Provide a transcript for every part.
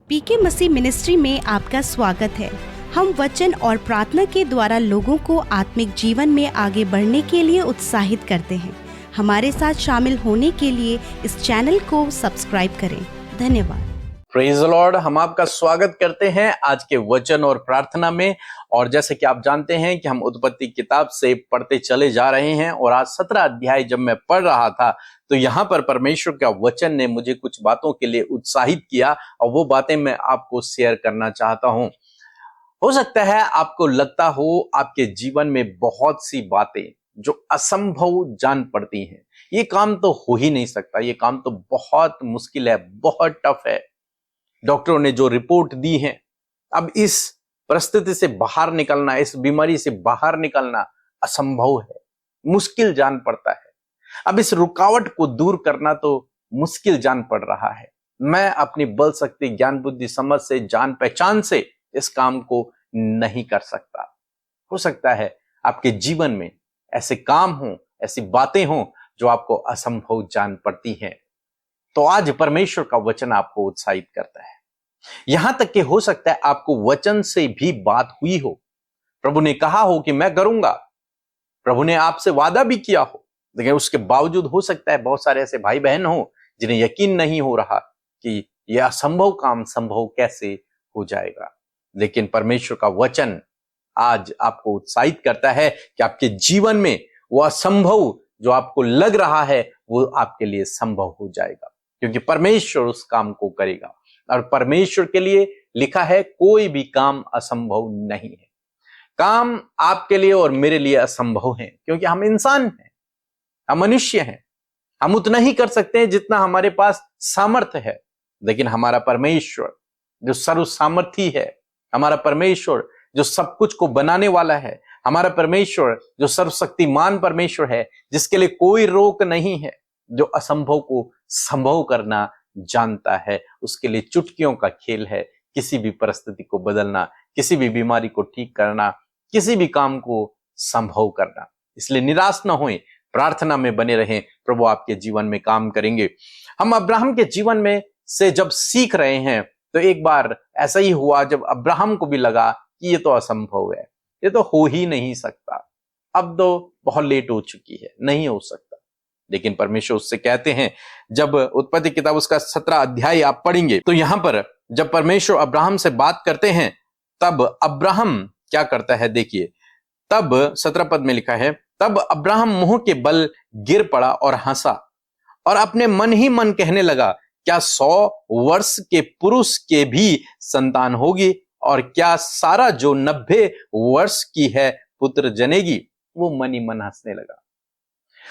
पीके मसीह ministry में आपका स्वागत है। हम वचन और प्रार्थना के द्वारा लोगों को आत्मिक जीवन में आगे बढ़ने के लिए उत्साहित करते हैं। हमारे साथ शामिल होने के लिए इस चैनल को सब्सक्राइब करें। धन्यवाद। Praise the Lord. हम आपका स्वागत करते हैं आज के वचन और प्रार्थना में। और जैसे कि आप जानते हैं कि हम उत्पत्ति किताब से पढ़ते चले जा रहे हैं और आज 17 अध्याय जब मैं पढ़ रहा था तो यहाँ पर परमेश्वर का वचन ने मुझे कुछ बातों के लिए उत्साहित किया और वो बातें मैं आपको शेयर करना चाहता हूँ। हो सकता है आपको लगता हो आपके जीवन में बहुत सी बातें जो असंभव जान पड़ती हैं, ये काम तो हो ही नहीं सकता, ये काम तो बहुत मुश्किल है, बहुत टफ है। डॉक्टरों ने जो रिपोर्ट दी है, अब इस परिस्थिति से बाहर निकलना, इस बीमारी से बाहर निकलना असंभव है, मुश्किल जान पड़ता है। अब इस रुकावट को दूर करना तो मुश्किल जान पड़ रहा है। मैं अपनी बल शक्ति, ज्ञान, बुद्धि, समझ से, जान पहचान से इस काम को नहीं कर सकता। हो सकता है आपके जीवन में ऐसे काम हों, ऐसी बातें हों जो आपको असंभव जान पड़ती हैं। तो आज परमेश्वर का वचन आपको उत्साहित करता है। यहां तक कि हो सकता है आपको वचन से भी बात हुई हो, प्रभु ने कहा हो कि मैं करूंगा, प्रभु ने आपसे वादा भी किया हो, लेकिन उसके बावजूद हो सकता है बहुत सारे ऐसे भाई बहन हो जिन्हें यकीन नहीं हो रहा कि यह असंभव काम संभव कैसे हो जाएगा। लेकिन परमेश्वर का वचन आज आपको उत्साहित करता है कि आपके जीवन में वह असंभव जो आपको लग रहा है वो आपके लिए संभव हो जाएगा, क्योंकि परमेश्वर उस काम को करेगा। और परमेश्वर के लिए लिखा है कोई भी काम असंभव नहीं है। काम आपके लिए और मेरे लिए असंभव है, क्योंकि हम इंसान हैं, हम मनुष्य हैं। हम उतना ही कर सकते हैं जितना हमारे पास सामर्थ्य है, लेकिन हमारा परमेश्वर जो सर्व सामर्थी है, हमारा परमेश्वर जो सब कुछ को बनाने वाला है, हमारा परमेश्वर जो सर्वशक्तिमान परमेश्वर है, जिसके लिए कोई रोक नहीं है, जो असंभव को संभव करना जानता है, उसके लिए चुटकियों का खेल है किसी भी परिस्थिति को बदलना, किसी भी बीमारी को ठीक करना, किसी भी काम को संभव करना। इसलिए निराश न होएं, प्रार्थना में बने रहें, प्रभु आपके जीवन में काम करेंगे। हम अब्राहम के जीवन में से जब सीख रहे हैं तो एक बार ऐसा ही हुआ जब अब्राहम को भी लगा कि ये तो असंभव है, ये तो हो ही नहीं सकता, अब तो बहुत लेट हो चुकी है, नहीं हो सकता। लेकिन परमेश्वर उससे कहते हैं, जब उत्पत्ति किताब उसका 17 अध्याय आप पढ़ेंगे तो यहां पर जब परमेश्वर अब्राहम से बात करते हैं तब अब्राहम क्या करता है, देखिए। तब 17 पद में लिखा है, तब अब्राहम मुंह के बल गिर पड़ा और हंसा और अपने मन ही मन कहने लगा, क्या 100 वर्ष के पुरुष के भी संतान होगी, और क्या सारा जो 90 वर्ष की है पुत्र जनेगी। वो मन ही मन हंसने लगा।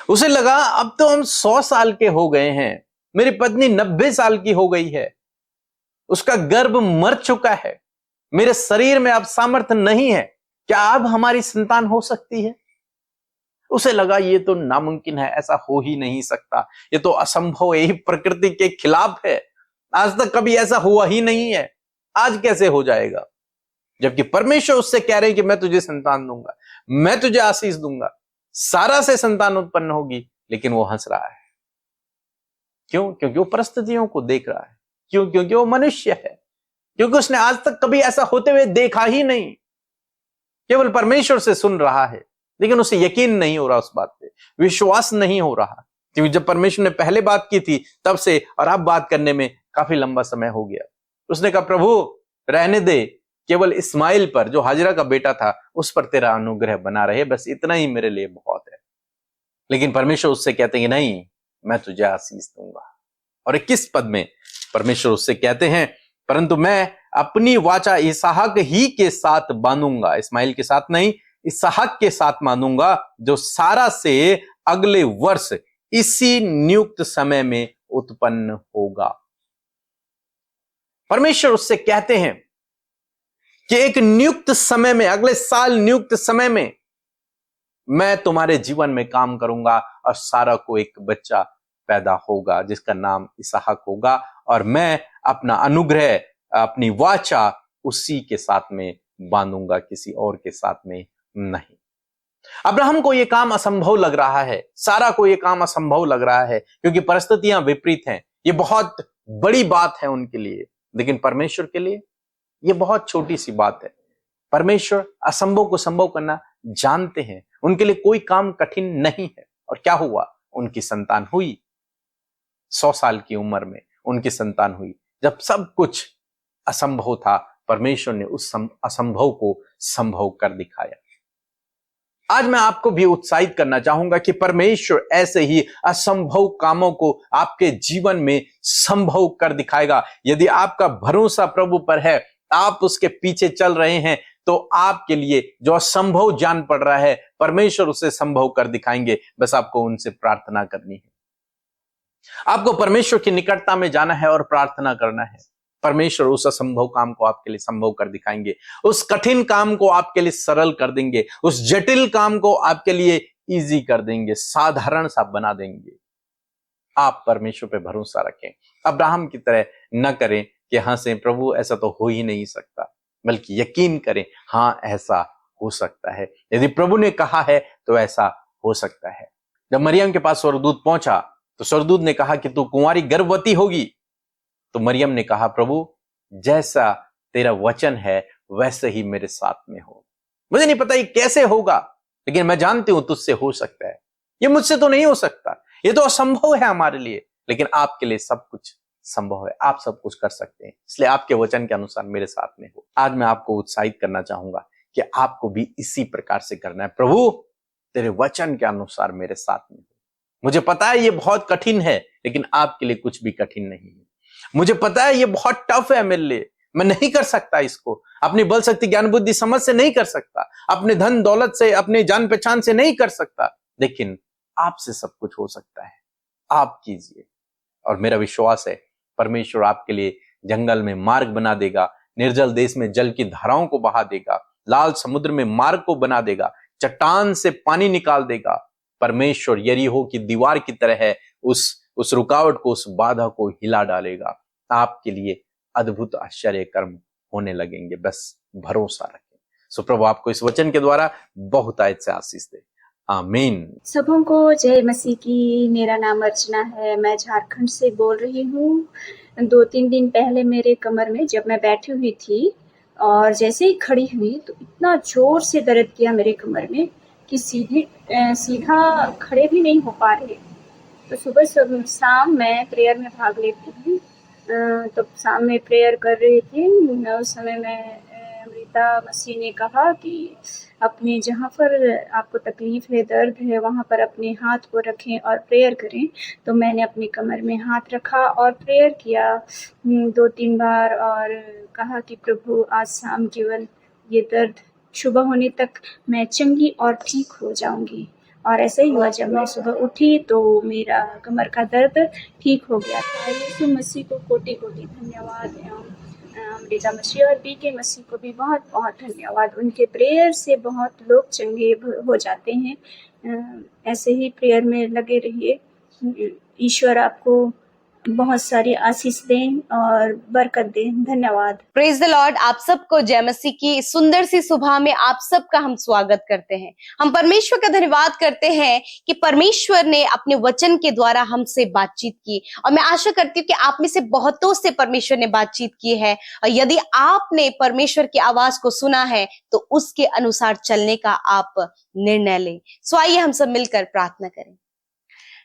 उसे लगा अब तो हम 100 साल के हो गए हैं, मेरी पत्नी 90 साल की हो गई है, उसका गर्भ मर चुका है, मेरे शरीर में अब सामर्थ्य नहीं है, क्या अब हमारी संतान हो सकती है। उसे लगा ये तो नामुमकिन है, ऐसा हो ही नहीं सकता, ये तो असंभव है, ये प्रकृति के खिलाफ है, आज तक कभी ऐसा हुआ ही नहीं है, आज कैसे हो जाएगा। जबकि परमेश्वर उससे कह रहे हैं कि मैं तुझे संतान दूंगा, मैं तुझे आशीष दूंगा, सारा से संतान उत्पन्न होगी। लेकिन वो हंस रहा है। क्यों? क्योंकि वो परिस्थितियों को देख रहा है। क्यों? क्योंकि वो मनुष्य है, क्योंकि उसने आज तक कभी ऐसा होते हुए देखा ही नहीं, केवल परमेश्वर से सुन रहा है, लेकिन उसे यकीन नहीं हो रहा, उस बात पे विश्वास नहीं हो रहा, क्योंकि जब परमेश्वर ने पहले बात की थी तब से और अब बात करने में काफी लंबा समय हो गया। उसने कहा, प्रभु रहने दे, केवल इस्माइल पर, जो हाजिरा का बेटा था, उस पर तेरा अनुग्रह बना रहे, बस इतना ही मेरे लिए बहुत है। लेकिन परमेश्वर उससे कहते हैं नहीं, मैं तुझे आशीष दूंगा। और 21 पद में परमेश्वर उससे कहते हैं, परंतु मैं अपनी वाचा इसहाक ही के साथ बांधूंगा, इस्माइल के साथ नहीं, इसहाक के साथ बांधूंगा, जो सारा से अगले वर्ष इसी नियुक्त समय में उत्पन्न होगा। परमेश्वर उससे कहते हैं कि एक नियुक्त समय में, अगले साल नियुक्त समय में मैं तुम्हारे जीवन में काम करूंगा और सारा को एक बच्चा पैदा होगा जिसका नाम इसहाक होगा, और मैं अपना अनुग्रह, अपनी वाचा उसी के साथ में बांधूंगा, किसी और के साथ में नहीं। अब्राहम को यह काम असंभव लग रहा है, सारा को यह काम असंभव लग रहा है, क्योंकि परिस्थितियां विपरीत हैं। ये बहुत बड़ी बात है उनके लिए, लेकिन परमेश्वर के लिए ये बहुत छोटी सी बात है। परमेश्वर असंभव को संभव करना जानते हैं, उनके लिए कोई काम कठिन नहीं है। और क्या हुआ? उनकी संतान हुई। 100 साल की उम्र में उनकी संतान हुई। जब सब कुछ असंभव था, परमेश्वर ने उस असंभव को संभव कर दिखाया। आज मैं आपको भी उत्साहित करना चाहूंगा कि परमेश्वर ऐसे ही असंभव कामों को आपके जीवन में संभव कर दिखाएगा। यदि आपका भरोसा प्रभु पर है, आप उसके पीछे चल रहे हैं, तो आपके लिए जो असंभव जान पड़ रहा है, परमेश्वर उसे संभव कर दिखाएंगे। बस आपको उनसे प्रार्थना करनी है। आपको परमेश्वर की निकटता में जाना है और प्रार्थना करना है। परमेश्वर उस असंभव काम को आपके लिए संभव कर दिखाएंगे, उस कठिन काम को आपके लिए सरल कर देंगे, उस जटिल काम को आपके लिए इजी कर देंगे, साधारण सा बना देंगे। आप परमेश्वर पे भरोसा रखें। अब्राहम की तरह न करें कि हाँ से प्रभु ऐसा तो हो ही नहीं सकता, बल्कि यकीन करें, हाँ ऐसा हो सकता है। यदि प्रभु ने कहा है तो ऐसा हो सकता है। जब मरियम के पास स्वर्गदूत पहुंचा तो स्वर्गदूत ने कहा कि तू कुंवारी गर्भवती होगी। तो मरियम ने कहा, प्रभु जैसा तेरा वचन है वैसे ही मेरे साथ में हो। मुझे नहीं पता ये कैसे होगा, लेकिन मैं जानती हूं तुझसे हो सकता है। ये मुझसे तो नहीं हो सकता, ये तो असंभव है हमारे लिए, लेकिन आपके लिए सब कुछ संभव है। आप सब कुछ कर सकते हैं, इसलिए आपके वचन के अनुसार मेरे साथ में हो। आज मैं आपको उत्साहित करना चाहूंगा कि आपको भी इसी प्रकार से करना है। प्रभु तेरे वचन के अनुसार मेरे साथ में हो। मुझे पता है ये बहुत कठिन है, लेकिन आपके लिए कुछ भी कठिन नहीं है। मुझे पता है ये बहुत टफ है मेरे लिए, मैं नहीं कर सकता इसको, अपनी बल शक्ति ज्ञान बुद्धि समझ से नहीं कर सकता, अपने धन दौलत से, अपने जान पहचान से नहीं कर सकता, लेकिन आपसे सब कुछ हो सकता है। आप कीजिए, और मेरा विश्वास है परमेश्वर आपके लिए जंगल में मार्ग बना देगा, निर्जल देश में जल की धाराओं को बहा देगा, लाल समुद्र में मार्ग को बना देगा, चट्टान से पानी निकाल देगा। परमेश्वर यरीहो की दीवार की तरह है, उस रुकावट को, उस बाधा को हिला डालेगा। आपके लिए अद्भुत आश्चर्य कर्म होने लगेंगे, बस भरोसा रखें। सो प्रभु आपको इस वचन के द्वारा बहुत आयत से आशीष दे। आमीन। सबों को जय मसीह की। मेरा नाम अर्चना है, मैं झारखंड से बोल रही हूँ। 2-3 दिन पहले मेरे कमर में जब मैं बैठी हुई थी और जैसे ही खड़ी हुई तो इतना जोर से दर्द किया मेरे कमर में कि सीधा खड़े भी नहीं हो पा रहे। तो सुबह शाम मैं प्रेयर में भाग लेती हूँ, तो शाम में प्रेयर कर रही थी। उस समय मैं अमृता मसीह ने कहा कि अपने जहाँ पर आपको तकलीफ है, दर्द है, वहाँ पर अपने हाथ को रखें और प्रेयर करें। तो मैंने अपनी कमर में हाथ रखा और प्रेयर किया 2-3 बार और कहा कि प्रभु आज शाम केवल ये दर्द सुबह होने तक मैं चंगी और ठीक हो जाऊंगी। और ऐसा ही हुआ, जब मैं सुबह उठी तो मेरा कमर का दर्द ठीक हो गया था। यीशु मसीह को कोटि-कोटि धन्यवाद एवं अमृता मसीह और बीके मसीह को भी बहुत बहुत धन्यवाद। उनके प्रेयर से बहुत लोग चंगे हो जाते हैं। ऐसे ही प्रेयर में लगे रहिए। ईश्वर आपको बहुत सारी आशीष दें और बरकत दें। धन्यवाद। Praise the Lord. आप सबको जय मसीह की इस सुंदर सी सुबह में आप सबका हम स्वागत करते हैं। हम परमेश्वर का धन्यवाद करते हैं कि परमेश्वर ने अपने वचन के द्वारा हमसे बातचीत की, और मैं आशा करती हूँ कि आप में से बहुतों से परमेश्वर ने बातचीत की है। और यदि आपने परमेश्वर की आवाज को सुना है तो उसके अनुसार चलने का आप निर्णय लें। सो आइए हम सब मिलकर प्रार्थना करें।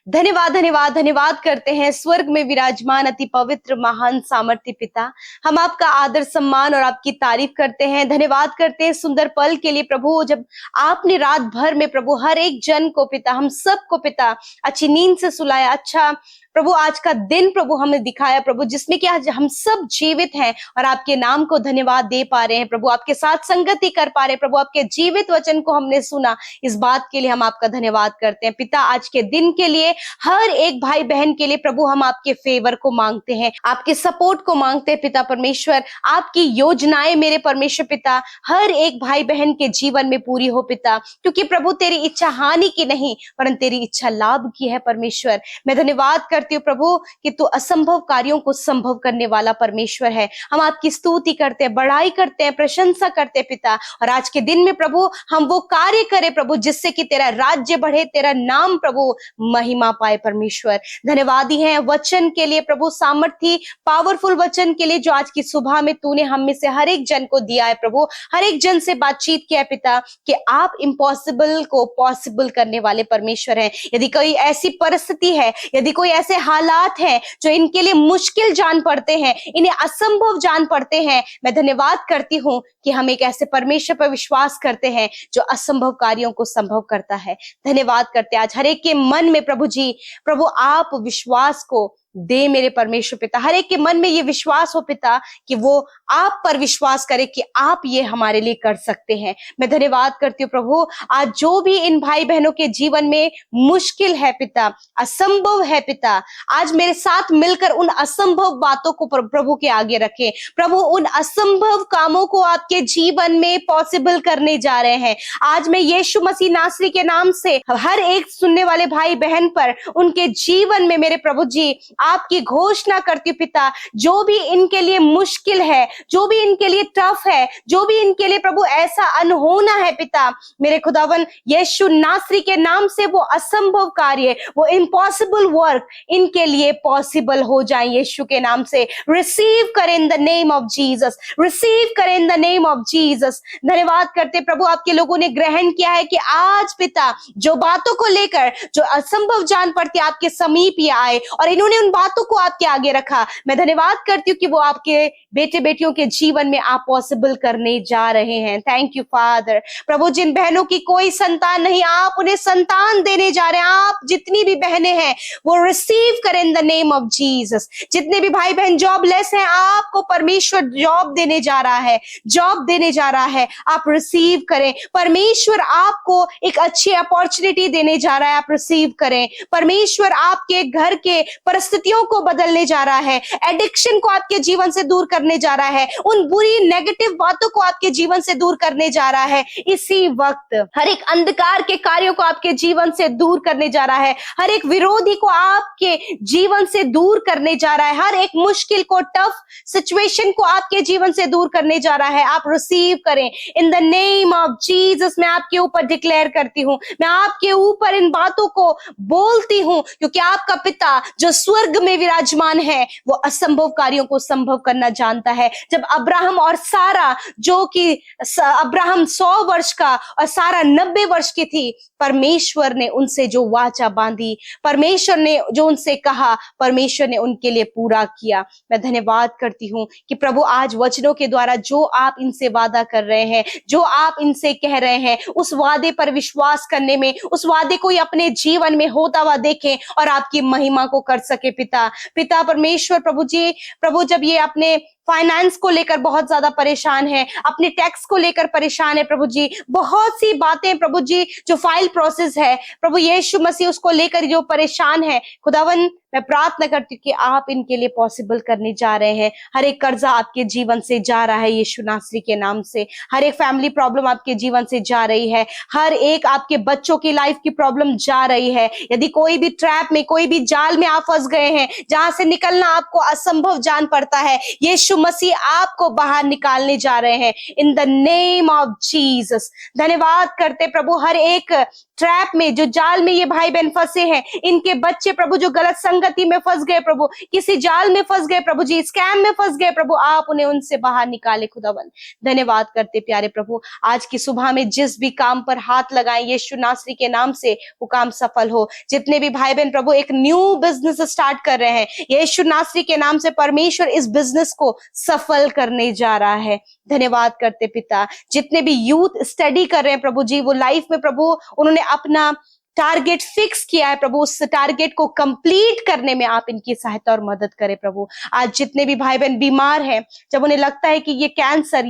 धन्यवाद धन्यवाद धन्यवाद करते हैं स्वर्ग में विराजमान अति पवित्र महान सामर्थ्य पिता। हम आपका आदर सम्मान और आपकी तारीफ करते हैं। धन्यवाद करते हैं सुंदर पल के लिए प्रभु, जब आपने रात भर में प्रभु हर एक जन को पिता, हम सबको पिता अच्छी नींद से सुलाया। अच्छा प्रभु आज का दिन प्रभु हमें दिखाया प्रभु, जिसमें कि आज हम सब जीवित हैं और आपके नाम को धन्यवाद दे पा रहे हैं प्रभु, आपके साथ संगति कर पा रहे हैं प्रभु, आपके जीवित वचन को हमने सुना। इस बात के लिए हम आपका धन्यवाद करते हैं पिता। आज के दिन के लिए, हर एक भाई बहन के लिए प्रभु हम आपके फेवर को मांगते हैं, आपके सपोर्ट को मांगते हैं पिता परमेश्वर। आपकी योजनाएं मेरे परमेश्वर पिता हर एक भाई बहन के जीवन में पूरी हो पिता, क्योंकि प्रभु तेरी इच्छा हानि की नहीं परंतु तेरी इच्छा लाभ की है परमेश्वर। मैं धन्यवाद करती हूँ प्रभु कि तू असंभव कार्यों को संभव करने वाला परमेश्वर है। हम आपकी स्तुति करते हैं, बड़ाई करते हैं, प्रशंसा करते हैं पिता। और आज के दिन में प्रभु हम वो कार्य करें प्रभु जिससे कि तेरा राज्य बढ़े, तेरा नाम प्रभु महिमा पाए परमेश्वर। धन्यवादी हैं वचन के लिए प्रभु, सामर्थी पावरफुल वचन के लिए जो आज की सुबह में तूने हम में से हर एक जन को दिया है प्रभु। हर एक जन से बातचीत किया है पिता कि आप इम्पॉसिबल को पॉसिबल करने वाले परमेश्वर हैं। यदि कोई ऐसी परिस्थिति है, यदि कोई ऐसे हालात हैं जो इनके लिए मुश्किल जान पड़ते हैं, इन्हें असंभव जान पड़ते हैं, मैं धन्यवाद करती हूँ कि हम एक ऐसे परमेश्वर पर विश्वास करते हैं जो असंभव कार्यों को संभव करता है। धन्यवाद करते हैं आज हर एक के मन में प्रभु जी, प्रभु आप विश्वास को दे मेरे परमेश्वर पिता। हर एक के मन में ये विश्वास हो पिता कि वो आप पर विश्वास करे कि आप ये हमारे लिए कर सकते हैं। मैं धन्यवाद करती हूँ प्रभु, आज जो भी इन भाई बहनों के जीवन में मुश्किल है पिता, असंभव है पिता, आज मेरे साथ मिलकर उन असंभव बातों को प्रभु के आगे रखें। प्रभु उन असंभव कामों को आपके जीवन में पॉसिबल करने जा रहे हैं। आज मैं यीशु मसीह नासरी के नाम से हर एक सुनने वाले भाई बहन पर, उनके जीवन में मेरे प्रभु जी आपकी घोषणा करती हूँ पिता, जो भी इनके लिए मुश्किल है, जो भी इनके लिए टफ है, जो भी इनके लिए प्रभु ऐसा अनहोना है पिता, मेरे खुदावन यीशु नासरी के नाम से वो असंभव कार्य, वो इम्पॉसिबल वर्क इनके लिए पॉसिबल हो जाए यीशु के नाम से। रिसीव करें in the name of Jesus, receive करें in the name of Jesus. धन्यवाद करते प्रभु, आपके लोगों ने ग्रहण किया है कि आज पिता जो बातों को लेकर जो असंभव जान पड़ती आपके समीप ही आए और इन्होंने उन बातों को आपके आगे रखा। मैं धन्यवाद करती हूँ कि वो आपके बेटे बेटियों के जीवन में आप पॉसिबल करने जा रहे हैं। Thank you father. प्रभु जिन बहनों की कोई संतान नहीं, आप उन्हें संतान देने जा रहे हैं। आप जितनी भी बहनें हैं वो रिसीव करें in the name of Jesus. जितने भी भाई बहन जॉबलेस हैं, आपको परमेश्वर जॉब देने जा रहा है, जॉब देने जा रहा है, आप रिसीव करें। परमेश्वर आपको एक अच्छी अपॉर्चुनिटी देने जा रहा है, आप रिसीव करें। परमेश्वर आपके घर के परिस्थितियों को बदलने जा रहा है, एडिक्शन को आपके जीवन से दूर करने जा रहा है, उन बुरी नेगेटिव बातों को आपके जीवन से दूर करने जा रहा है। इसी वक्त हर एक अंधकार के कार्यों को आपके जीवन से दूर करने जा रहा है, हर एक विरोधी को आपके जीवन से दूर करने जा रहा है, हर एक मुश्किल को, टफ सिचुएशन को आपके जीवन से दूर करने जा रहा है। आप रिसीव करें in the name of Jesus. मैं आपके ऊपर डिक्लेयर करती हूँ, मैं आपके ऊपर इन बातों को बोलती हूँ, क्योंकि आपका पिता जो स्वर्ग में विराजमान है वो असंभव कार्यों को संभव करना जानता है। जब अब्राहम और सारा, जो कि अब्राहम 100 वर्ष का और सारा 90 वर्ष की थी, परमेश्वर ने उनसे जो वाचा बांधी, परमेश्वर ने जो उनसे कहा, परमेश्वर ने उनके लिए पूरा किया। मैं धन्यवाद करती हूँ कि प्रभु आज वचनों के द्वारा जो आप इनसे वादा कर रहे हैं, जो आप इनसे कह रहे हैं, उस वादे पर विश्वास करने में, उस वादे को अपने जीवन में होता हुआ देखें और आपकी महिमा को कर सके पिता। पिता परमेश्वर प्रभु जी, प्रभु जब ये अपने फाइनेंस को लेकर बहुत ज्यादा परेशान है, अपने टैक्स को लेकर परेशान है प्रभु जी, बहुत सी बातें प्रभु जी, जो फाइल प्रोसेस है प्रभु यीशु मसीह उसको लेकर जो परेशान है, खुदावन मैं प्रार्थना करती हूँ कि आप इनके लिए पॉसिबल करने जा रहे हैं। हर एक कर्जा आपके जीवन से जा रहा है यीशु नासरी के नाम से, हर एक फैमिली प्रॉब्लम आपके जीवन से जा रही है, हर एक आपके बच्चों की लाइफ की प्रॉब्लम जा रही है। यदि कोई भी ट्रैप में, कोई भी जाल में आप फंस गए हैं जहां से निकलना आपको असंभव जान पड़ता है, यीशु मसीह आपको बाहर निकालने जा रहे हैं इन द नेम ऑफ जीसस। धन्यवाद करते प्रभु, हर एक ट्रैप में, जो जाल में ये भाई बहन फंसे हैं, इनके बच्चे प्रभु जो गलत संगति में फंस गए प्रभु, किसी जाल में फंस गए प्रभु जी, स्कैम में फंस गए प्रभु, आप उन्हें उनसे बाहर निकाले खुदावन। धन्यवाद करते प्यारे प्रभु, आज की सुबह में जिस भी काम पर हाथ लगाएं यीशु नासरी के नाम से वो काम सफल हो। जितने भी भाई बहन प्रभु एक न्यू बिजनेस स्टार्ट कर रहे हैं, यीशु नासरी के नाम से परमेश्वर इस बिजनेस को सफल करने जा रहा है। धन्यवाद करते पिता, जितने भी यूथ स्टडी कर रहे हैं प्रभु जी, वो लाइफ में प्रभु उन्होंने अपना टारगेट फिक्स किया है प्रभु, उस टारगेट को कंप्लीट करने में आप इनकी सहायता और मदद करें प्रभु। आज जितने भी भाई बहन बीमार हैं, जब उन्हें लगता है कि ये कैंसर,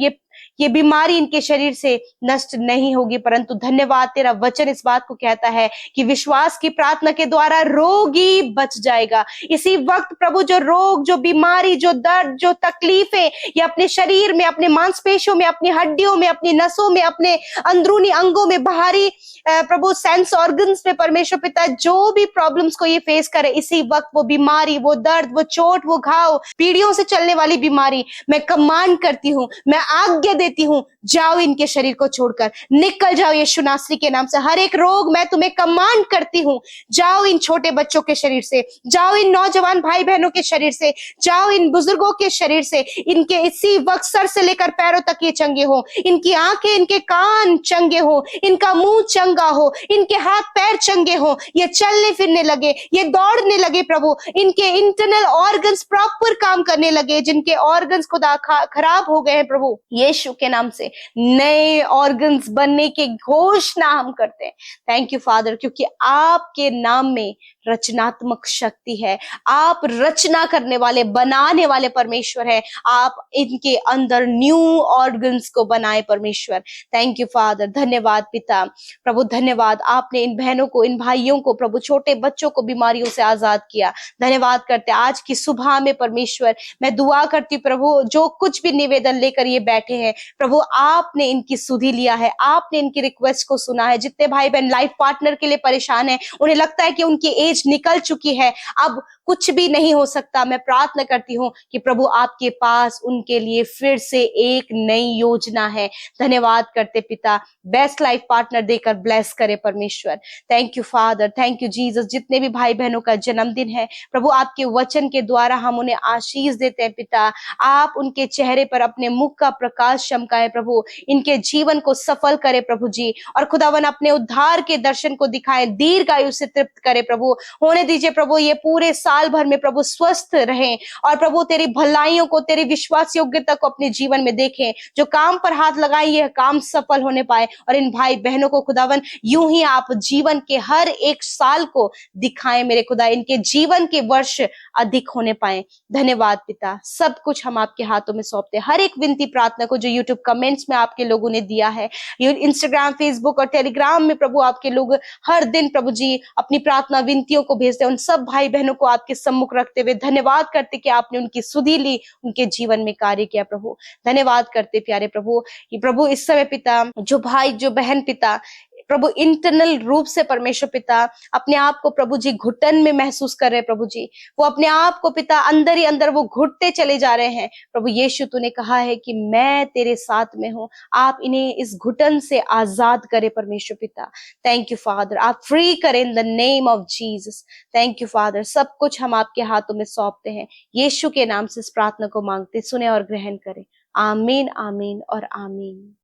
ये बीमारी इनके शरीर से नष्ट नहीं होगी, परंतु धन्यवाद तेरा वचन इस बात को कहता है कि विश्वास की प्रार्थना के द्वारा रोगी बच जाएगा। इसी वक्त प्रभु जो रोग, जो बीमारी, जो दर्द, जो तकलीफें ये अपने शरीर में, अपने मांसपेशियों में, अपनी हड्डियों में, अपनी नसों में, अपने अंदरूनी अंगों में, बाहरी प्रभु सेंस ऑर्गन्स में परमेश्वर पिता जो भी प्रॉब्लम्स को ये फेस करे, इसी वक्त वो बीमारी, वो दर्द, वो चोट, वो घाव, पीढ़ियों से चलने वाली बीमारी, मैं कमांड करती हूँ, मैं आज्ञा देती हूँ, जाओ इनके शरीर को छोड़कर, निकल जाओ यीशु नासरी के नाम से। हर एक रोग मैं तुम्हें कमांड करती हूँ, जाओ इन छोटे बच्चों के शरीर से, जाओ इन नौजवान भाई बहनों के शरीर से, जाओ इन बुजुर्गों के शरीर से। इनके इसी वक्त सर से लेकर पैरों तक ये चंगे हो, इनकी आंखें, इनके कान चंगे हो, इनका मुंह चंगा हो, इनके हाथ पैर चंगे हो, ये चलने फिरने लगे, ये दौड़ने लगे प्रभु, इनके इंटरनल ऑर्गन्स प्रॉपर काम करने लगे, जिनके ऑर्गन्स खुदा खराब हो गए हैं प्रभु, यीशु के नाम से नए ऑर्गन्स बनने की घोषणा हम करते हैं। थैंक यू फादर, क्योंकि आपके नाम में रचनात्मक शक्ति है। आप रचना करने वाले, बनाने वाले परमेश्वर है। आप इनके अंदर न्यू ऑर्गन्स को बनाए परमेश्वर। थैंक यू फादर, धन्यवाद पिता। प्रभु धन्यवाद, आपने इन बहनों को, इन भाइयों को, प्रभु छोटे बच्चों को बीमारियों से आजाद किया। धन्यवाद करते आज की सुबह में परमेश्वर, मैं दुआ करती हूँ प्रभु, जो कुछ भी निवेदन लेकर ये बैठे हैं प्रभु, आपने इनकी सुधि लिया है, आपने इनकी रिक्वेस्ट को सुना है। जितने भाई बहन लाइफ पार्टनर के लिए परेशान है, उन्हें लगता है कि उनकी एज निकल चुकी है, अब कुछ भी नहीं हो सकता, मैं प्रार्थना करती हूँ कि प्रभु आपके पास उनके लिए फिर से एक नई योजना है। धन्यवाद करते पिता, बेस्ट लाइफ पार्टनर देकर ब्लेस करे परमेश्वर। Thank you father, thank you Jesus. जितने भी भाई बहनों का जन्मदिन है प्रभु, आपके वचन के द्वारा हम उन्हें आशीष देते हैं पिता। आप उनके चेहरे पर अपने मुख का प्रकाश चमकाए प्रभु, इनके जीवन को सफल करे प्रभु जी, और खुदावन अपने उद्धार के दर्शन को दिखाए, दीर्घ आयु से तृप्त करे प्रभु। होने दीजिए प्रभु, ये पूरे साल भर में प्रभु स्वस्थ रहें, और प्रभु तेरी भलाइयों को, तेरी विश्वास योग्यता को अपने जीवन में देखें। जो काम पर हाथ लगाए ये काम सफल होने पाए, और इन भाई बहनों को खुदावन यूं ही आप जीवन के हर एक साल को दिखाएं मेरे खुदा, इनके जीवन के वर्ष अधिक होने पाए। धन्यवाद पिता, सब कुछ हम आपके हाथों में सौंपते हैं। हर एक विनती प्रार्थना को जो यूट्यूब कमेंट्स में आपके लोगों ने दिया है, इंस्टाग्राम, फेसबुक और टेलीग्राम में प्रभु आपके लोग हर दिन प्रभु जी अपनी प्रार्थना विनतियों को भेजते हैं, उन सब भाई बहनों को आपके सम्मुख रखते हुए धन्यवाद करते कि आपने उनकी सुधि ली, उनके जीवन में कार्य किया प्रभु। धन्यवाद करते प्यारे प्रभु। ये प्रभु इस समय पिता, जो भाई, जो बहन पिता प्रभु इंटरनल रूप से परमेश्वर पिता अपने आप को प्रभु जी घुटन में महसूस कर रहे हैं प्रभु जी, वो अपने आप को पिता अंदर ही अंदर वो घुटते चले जा रहे हैं प्रभु यीशु, तूने कहा है कि मैं तेरे साथ में हूँ। आप इन्हें इस घुटन से आजाद करे परमेश्वर पिता। थैंक यू फादर, आप फ्री करें in the name of Jesus. Thank you father, सब कुछ हम आपके हाथों में सौंपते हैं, यीशु के नाम से इस प्रार्थना को मांगते, सुने और ग्रहण करें। आमीन, आमीन और आमीन।